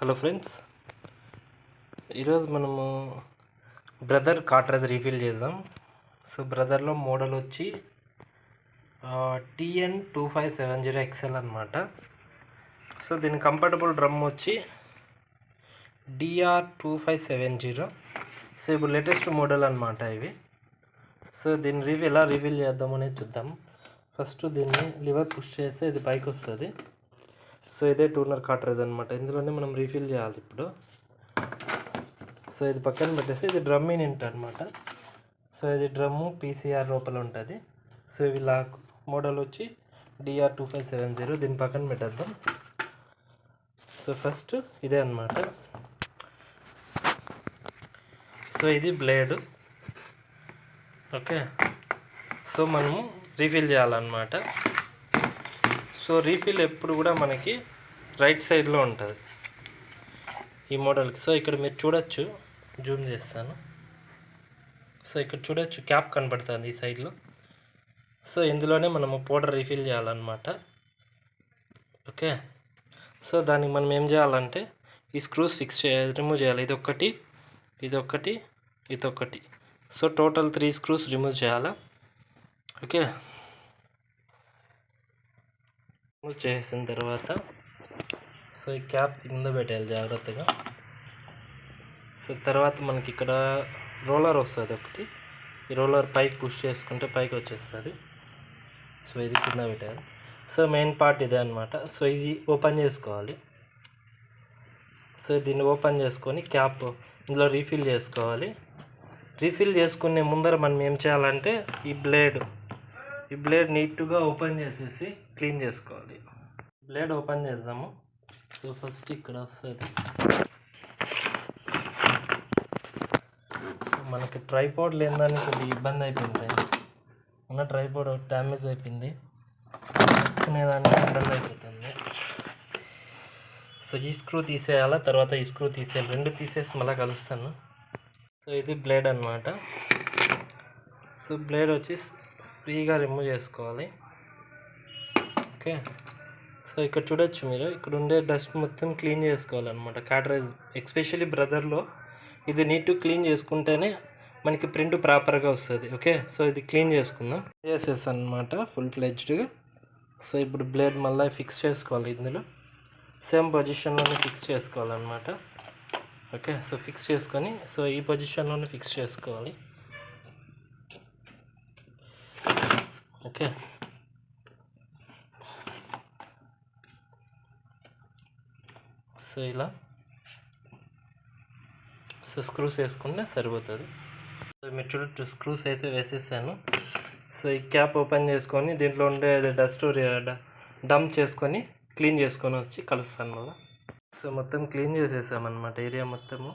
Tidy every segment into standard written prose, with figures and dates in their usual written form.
Hello friends, ఈరోజు మనము brother cartridge refill చేద్దాం. సో బ్రదర్లో మోడల్ వచ్చి TN2570XL అనమాట. సో దీని కంఫర్టబుల్ డ్రమ్ వచ్చి DR2570. సో ఇప్పుడు లేటెస్ట్ మోడల్ అనమాట ఇవి. సో దీన్ని ఎలా రివీల్ చేద్దాం అనేది చూద్దాం. ఫస్ట్ దీన్ని లివర్ పుష్ చేస్తే ఇది పైకి వస్తుంది. సో ఇదే టూనర్ కార్ట్రేజ్ అనమాట. ఇందులోనే మనం రీఫిల్ చేయాలి ఇప్పుడు. సో ఇది పక్కన పెట్టేసి ఇది డ్రమ్ యూనిట్ అనమాట. సో ఇది డ్రమ్ము PCR లోపల ఉంటుంది. సో ఇవి లాక్ మోడల్ వచ్చి DR2570. దీని పక్కన పెట్టేద్దాం. సో ఫస్ట్ ఇదే అనమాట. సో ఇది బ్లేడ్. ఓకే, సో మనము రీఫిల్ చేయాలన్నమాట. సో రీఫిల్ ఎప్పుడు కూడా మనకి రైట్ సైడ్లో ఉంటుంది ఈ మోడల్కి. సో ఇక్కడ మీరు చూడొచ్చు, జూమ్ చేస్తాను. సో ఇక్కడ చూడొచ్చు, క్యాప్ కనబడుతుంది ఈ సైడ్లో. సో ఇందులోనే మనము పౌడర్ రీఫిల్ చేయాలన్నమాట. ఓకే, సో దానికి మనం ఏం చేయాలంటే ఈ స్క్రూస్ రిమూవ్ చేయాలి. ఇదొకటి, ఇదొకటి, ఇదొకటి. సో టోటల్ 3 స్క్రూస్ రిమూవ్ చేయాలా. ఓకే, రిమూవ్ చేసిన తర్వాత సో ఈ క్యాప్ కింద పెట్టాలి జాగ్రత్తగా. సో తర్వాత మనకి ఇక్కడ రోలర్ వస్తుంది ఒకటి. ఈ రోలర్ పైకి పుష్ చేసుకుంటే పైకి వచ్చేస్తుంది. సో ఇది కింద పెట్టాలి. సో మెయిన్ పార్ట్ ఇదే అనమాట. సో ఇది ఓపెన్ చేసుకోవాలి. సో దీన్ని ఓపెన్ చేసుకొని క్యాప్ ఇందులో రీఫిల్ చేసుకోవాలి. రీఫిల్ చేసుకునే ముందర మనం ఏం చేయాలంటే ఈ బ్లేడ్ నీట్గా ఓపెన్ చేసేసి క్లీన్ చేసుకోవాలి. బ్లేడ్ ఓపెన్ చేద్దాము. సో ఫస్ట్ ఇక్కడ వస్తుంది. సో మనకి ట్రైపాడ్ లేదని కొద్దిగా ఇబ్బంది అయిపోయింది ఫ్రెండ్స్. ఉన్న ట్రైపాడ్ డ్యామేజ్ అయిపోయింది. దానికి ఇబ్బంది అయిపోతుంది. సో ఈ స్క్రూ తీసేయాలా, తర్వాత ఈ స్క్రూ తీసేయాలి. రెండు తీసేసి మళ్ళీ కలుస్తాను. సో ఇది బ్లేడ్ అనమాట. సో బ్లేడ్ వచ్చి ఫ్రీగా రిమూవ్ చేసుకోవాలి. ఓకే, సో ఇక్కడ చూడొచ్చు మీరు, ఇక్కడ ఉండే డస్ట్ మొత్తం క్లీన్ చేసుకోవాలన్నమాట. కార్ట్రేజ్ ఎస్పెషల్లీ బ్రదర్లో ఇది నీట్గా క్లీన్ చేసుకుంటేనే మనకి ప్రింట్ ప్రాపర్గా వస్తుంది. ఓకే, సో ఇది క్లీన్ చేసుకుందాం. చేసేసాను అనమాట ఫుల్ ఫ్లెడ్జ్డ్గా. సో ఇప్పుడు బ్లేడ్ మళ్ళీ ఫిక్స్ చేసుకోవాలి. ఇందులో సేమ్ పొజిషన్లోనే ఫిక్స్ చేసుకోవాలన్నమాట. ఓకే, సో ఫిక్స్ చేసుకొని సో ఈ పొజిషన్లోనే ఫిక్స్ చేసుకోవాలి. ఓకే, సో ఇలా సో స్క్రూస్ వేసుకుంటే సరిపోతుంది. సో మీరు చూడొచ్చు, స్క్రూస్ అయితే వేసేసాను. సో ఈ క్యాప్ ఓపెన్ చేసుకొని దీంట్లో ఉండే డస్ట్ డంప్ చేసుకొని క్లీన్ చేసుకొని వచ్చి కలుస్తాను మళ్ళీ. సో మొత్తం క్లీన్ చేసేసామన్నమాట ఏరియా మొత్తము.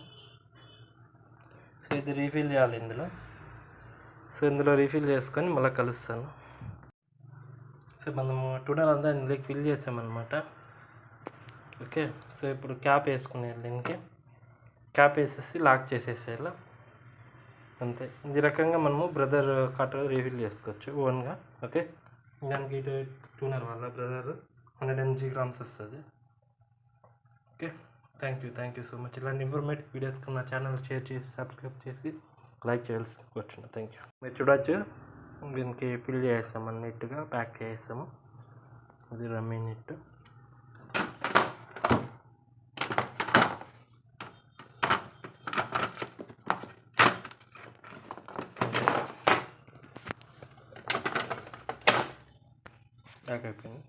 సో ఇది రీఫిల్ చేయాలి ఇందులో. సో ఇందులో రీఫిల్ చేసుకొని మళ్ళీ కలుస్తాను. సో మనము టూనర్ అంతా ఇందులోకి ఫిల్ చేసామన్నమాట. ఓకే, సో ఇప్పుడు క్యాప్ వేసుకునేది. దీనికి క్యాప్ వేసేసి లాక్ చేసేసేయాలి అంతే. ఈ రకంగా మనము బ్రదర్ కార్ట్రేజ్ రీఫిల్ చేసుకోవచ్చు ఓన్గా. ఓకే, దానికి టూనర్ వల్ల బ్రదర్ 100 mg వస్తుంది. Okay, thank you so much. ఇలాంటి ఇన్ఫర్మేటివ్ వీడియోస్కి నా ఛానల్ షేర్ చేసి సబ్స్క్రైబ్ చేసి లైక్ చేయాల్సి వచ్చింది. Thank you. మీరు చూడవచ్చు, దీనికి ఫిల్ చేసాము, నీట్గా ప్యాక్ చేసాము. ఇది రమ్మీ నెట్. అయిపోయింది.